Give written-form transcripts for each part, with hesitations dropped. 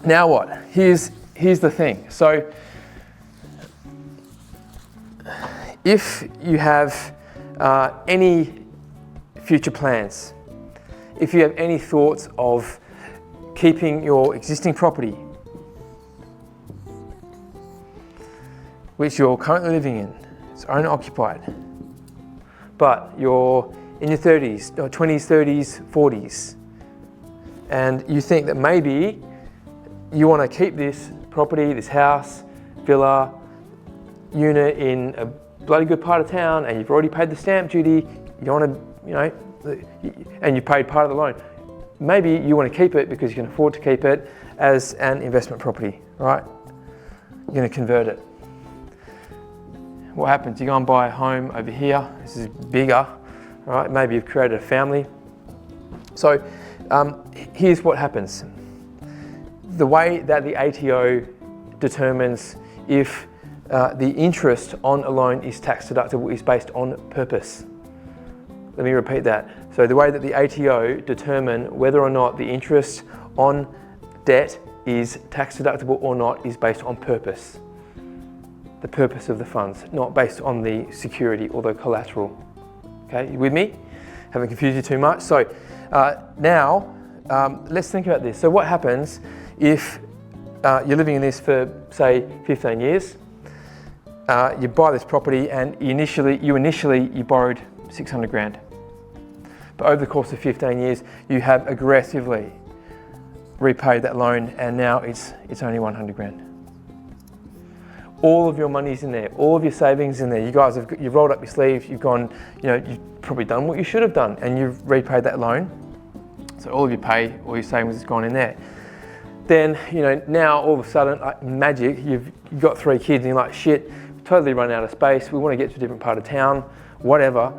Now what? Here's the thing. So if you have any future plans, if you have any thoughts of keeping your existing property, which you're currently living in, it's owner occupied, but you're in your 30s, or 20s, 30s, 40s, and you think that maybe you want to keep this property, this house, villa, unit in a bloody good part of town, and you've already paid the stamp duty, you want to, and you paid part of the loan. Maybe you want to keep it because you can afford to keep it as an investment property, right? You're going to convert it. What happens? You go and buy a home over here. This is bigger, right? Maybe you've created a family. So here's what happens. The way that the ATO determines if the interest on a loan is tax deductible is based on purpose. Let me repeat that. So the way that the ATO determine whether or not the interest on debt is tax deductible or not is based on purpose. The purpose of the funds, not based on the security or the collateral. Okay, you with me? Haven't confused you too much. So now let's think about this. So what happens if you're living in this for say 15 years, you buy this property and you initially borrowed 600 grand. But over the course of 15 years, you have aggressively repaid that loan and now it's only 100 grand. All of your money's in there, all of your savings in there. You guys you've rolled up your sleeves, you've gone, you've probably done what you should have done and you've repaid that loan. So all of your pay, all your savings has gone in there. Then, now all of a sudden, like magic, you've got 3 kids and you're like, shit, totally run out of space. We want to get to a different part of town, whatever.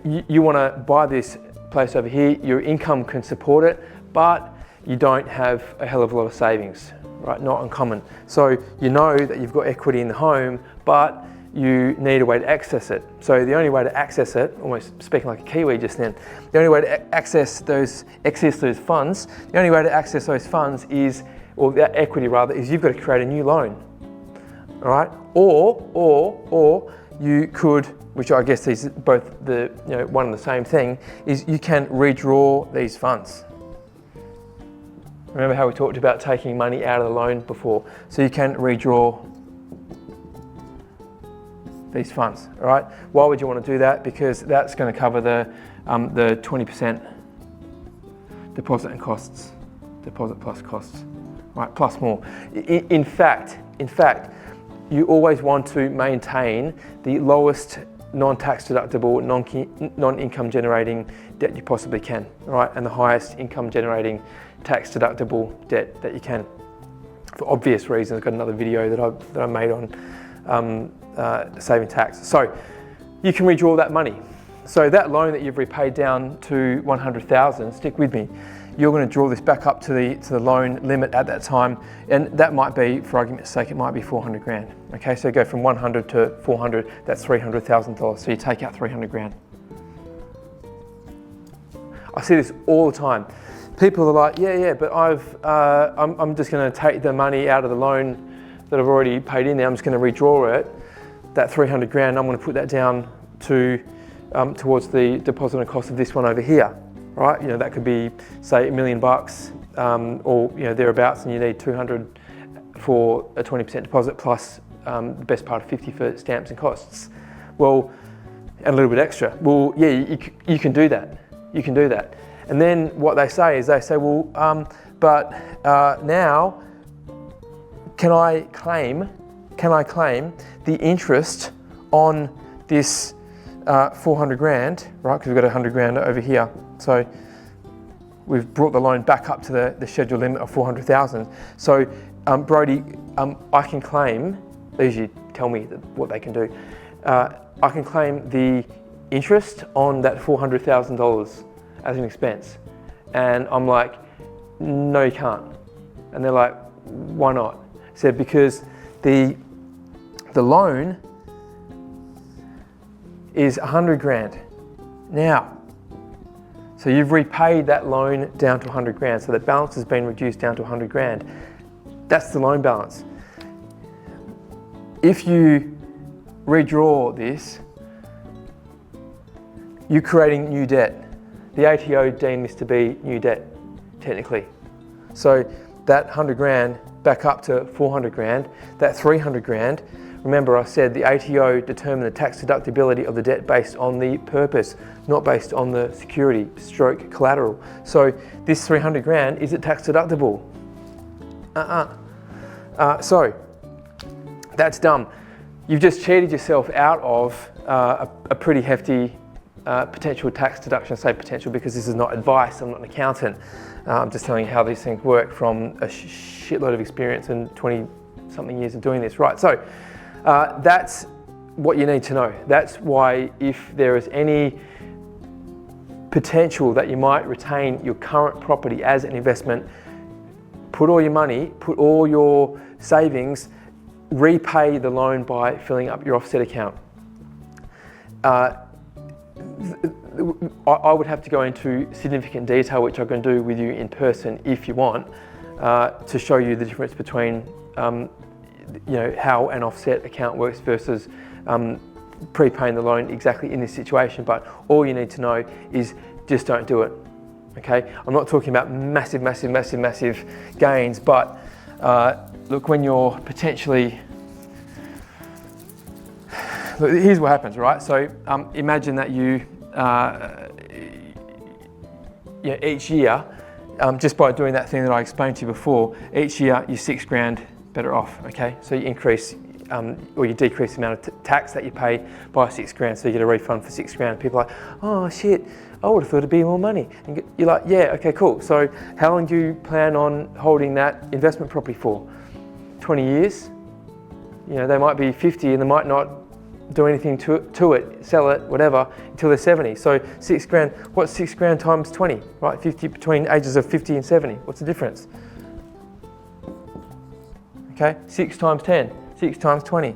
You want to buy this place over here, your income can support it, but you don't have a hell of a lot of savings, right? Not uncommon. So you know that you've got equity in the home, but you need a way to access it. So the only way to access it, almost speaking like a Kiwi just then, the only way to access those funds, the only way to access those funds is, or that equity rather, is you've got to create a new loan, all right? Or you could, which I guess these both one and the same thing, is you can redraw these funds. Remember how we talked about taking money out of the loan before? So you can redraw these funds, all right? Why would you want to do that? Because that's going to cover the 20% deposit and costs, deposit plus costs, right? Plus more. In fact, you always want to maintain the lowest non-tax deductible, non-income generating debt you possibly can, right? And the highest income generating tax deductible debt that you can. For obvious reasons, I've got another video that I made on saving tax. So you can redraw that money. So that loan that you've repaid down to 100,000, stick with me, you're going to draw this back up to the loan limit at that time, and that might be, for argument's sake, it might be 400 grand. Okay, so go from 100 to 400, that's $300,000. So you take out 300 grand. I see this all the time. People are like, yeah, but I'm just going to take the money out of the loan that I've already paid in there. I'm just going to redraw it. That 300 grand, I'm going to put that down to towards the deposit and cost of this one over here. Right, that could be say $1 million or thereabouts, and you need 200 for a 20% deposit plus the best part of 50 for stamps and costs. Well, and a little bit extra. Well, yeah, you can do that. You can do that. And then what they say is well, but now can I claim the interest on this 400 grand, right? Because we've got 100 grand over here. So we've brought the loan back up to the schedule limit of 400,000. So Brody, I can claim, they usually tell me what they can do. I can claim the interest on that $400,000 as an expense. And I'm like, no, you can't. And they're like, why not? I said, because the loan is 100 grand. Now, so you've repaid that loan down to 100 grand. So the balance has been reduced down to 100 grand. That's the loan balance. If you redraw this, you're creating new debt. The ATO deemed this to be new debt, technically. So that 100 grand back up to 400 grand, that 300 grand, remember I said the ATO determined the tax deductibility of the debt based on the purpose, not based on the security stroke collateral. So this 300 grand, is it tax deductible? So that's dumb. You've just cheated yourself out of a pretty hefty potential tax deduction. I say potential because this is not advice, I'm not an accountant. I'm just telling you how these things work from a shitload of experience and 20-something years of doing this. Right, so that's what you need to know. That's why if there is any potential that you might retain your current property as an investment, put all your money, put all your savings, repay the loan by filling up your offset account. I would have to go into significant detail, which I can do with you in person if you want, to show you the difference between how an offset account works versus prepaying the loan exactly in this situation. But all you need to know is just don't do it. Okay, I'm not talking about massive gains, but look, when you're potentially, look, here's what happens, right? So imagine that you each year, just by doing that thing that I explained to you before, each year you're 6 grand better off, okay? So you increase or you decrease the amount of tax that you pay by 6 grand, so you get a refund for 6 grand. People are like, oh shit, I would have thought it'd be more money. And you're like, yeah, okay, cool. So how long do you plan on holding that investment property for? 20 years? They might be 50 and they might not do anything to it, sell it, whatever, until they're 70. So 6 grand, what's 6 grand times 20, right? 50, between ages of 50 and 70, what's the difference? Okay, 6 times 10, 6 times 20.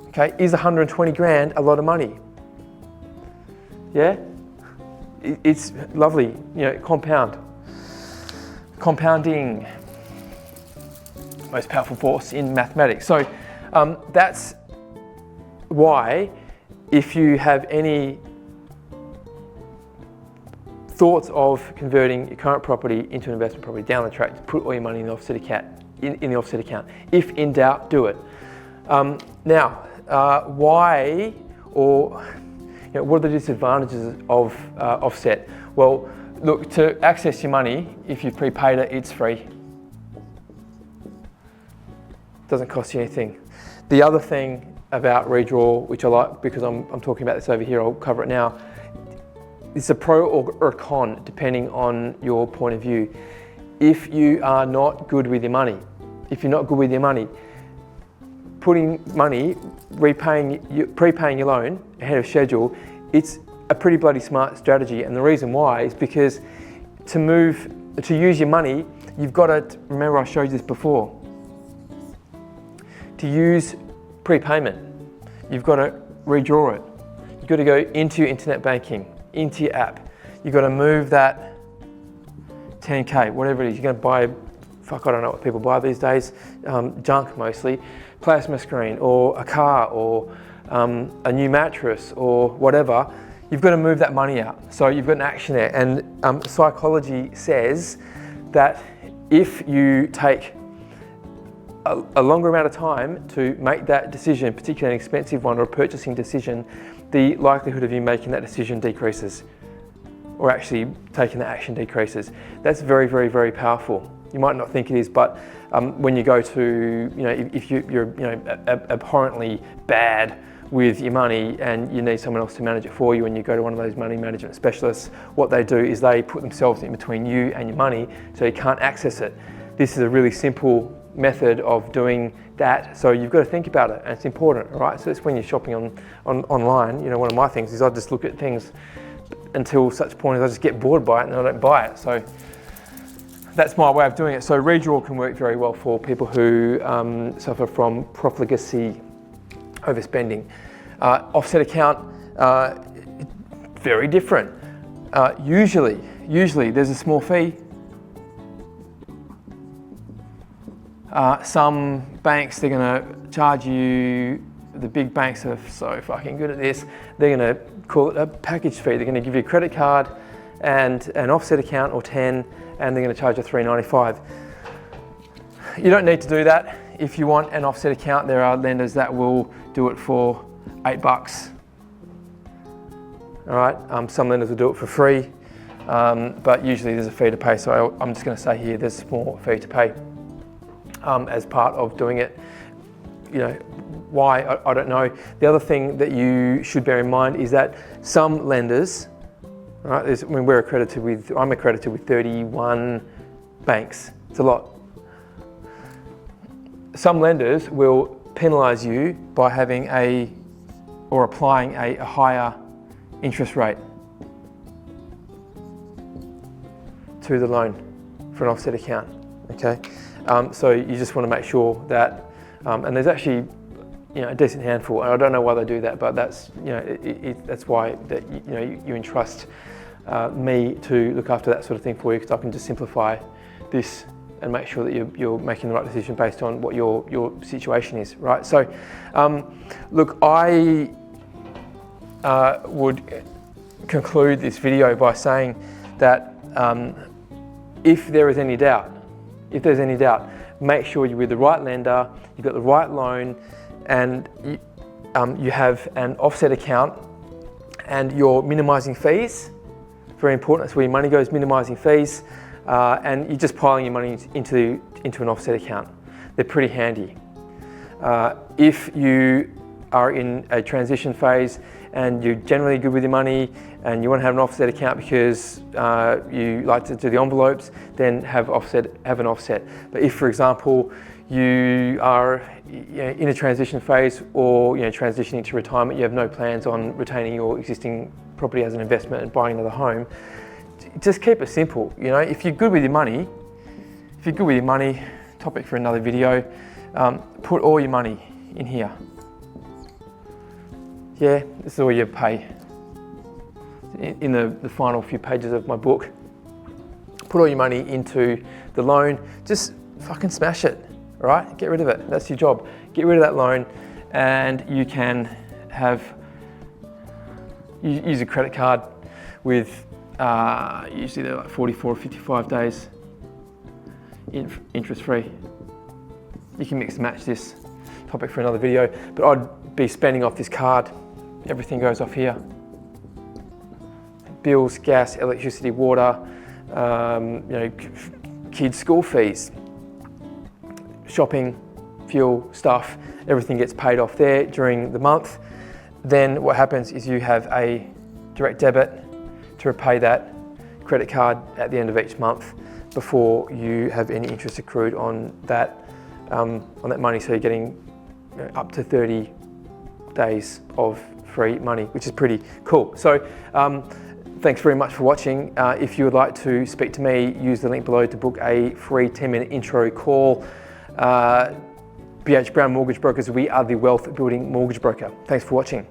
Okay, is 120 grand a lot of money? Yeah? It's lovely, compounding, most powerful force in mathematics. So that's why, if you have any thoughts of converting your current property into an investment property down the track, put all your money in the offset account. In the offset account. If in doubt, do it. Why, or what are the disadvantages of offset? Well, look, to access your money, if you've prepaid it, it's free. Doesn't cost you anything. The other thing about Redraw, which I like because I'm talking about this over here, I'll cover it now. It's a pro or a con, depending on your point of view. If you are not good with your money, putting money, prepaying your loan ahead of schedule, it's a pretty bloody smart strategy. And the reason why is because to use your money, you've got to, remember I showed you this before, to use prepayment, you've got to redraw it. You've got to go into your internet banking, into your app. You've got to move that 10K, whatever it is. You're going to buy, I don't know what people buy these days, junk mostly, plasma screen or a car or a new mattress or whatever. You've got to move that money out. So you've got an action there. And psychology says that if you take a longer amount of time to make that decision, particularly an expensive one or a purchasing decision, the likelihood of you making that decision decreases, or actually taking that action decreases. That's very, very, very powerful. You might not think it is, but when you go to, if you're abhorrently bad with your money and you need someone else to manage it for you, and you go to one of those money management specialists, what they do is they put themselves in between you and your money so you can't access it. This is a really simple method of doing that, so you've got to think about it, and it's important, all right? So it's when you're shopping online, one of my things is I just look at things until such point as I just get bored by it and I don't buy it. So that's my way of doing it. So Redraw can work very well for people who suffer from profligacy, overspending. Offset account, very different. Usually there's a small fee. Some banks, they're going to charge you, the big banks are so fucking good at this, they're going to call it a package fee. They're going to give you a credit card and an offset account or 10, and they're going to charge you $3.95. You don't need to do that. If you want an offset account, there are lenders that will do it for $8. All right, some lenders will do it for free, but usually there's a fee to pay. So I'm just going to say here, there's a small fee to pay as part of doing it. You know, why, I don't know. The other thing that you should bear in mind is that some lenders, right, I'm accredited with 31 banks. It's a lot. Some lenders will penalise you by having applying a higher interest rate to the loan for an offset account. Okay, so you just want to make sure that, and there's actually, you know, a decent handful, and I don't know why they do that, but that's, you know, that's why that you entrust me to look after that sort of thing for you, because I can just simplify this and make sure that you're making the right decision based on what your situation is, right? So, look, I would conclude this video by saying that if there is any doubt, make sure you're with the right lender, you've got the right loan, and you have an offset account, and you're minimising fees. Very important. That's where your money goes, minimising fees. And you're just piling your money into an offset account. They're pretty handy. If you are in a transition phase and you're generally good with your money and you want to have an offset account because you like to do the envelopes, then have an offset. But if, for example, you are in a transition phase or transitioning to retirement, you have no plans on retaining your existing property as an investment and buying another home, just keep it simple. If you're good with your money, topic for another video, put all your money in here. Yeah, this is all you pay. In the final few pages of my book, put all your money into the loan, just fucking smash it, all right? Get rid of it, that's your job. Get rid of that loan, and you can use a credit card with usually they're like 44 or 55 days interest free. You can mix and match this, topic for another video, but I'd be spending off this card. Everything goes off here. Bills, gas, electricity, water, kids' school fees, shopping, fuel, stuff, everything gets paid off there during the month. Then what happens is you have a direct debit to repay that credit card at the end of each month before you have any interest accrued on that money. So you're getting up to 30 days of free money, which is pretty cool. So thanks very much for watching. If you would like to speak to me, use the link below to book a free 10-minute intro call. BH Brown Mortgage Brokers, we are the wealth building mortgage broker. Thanks for watching.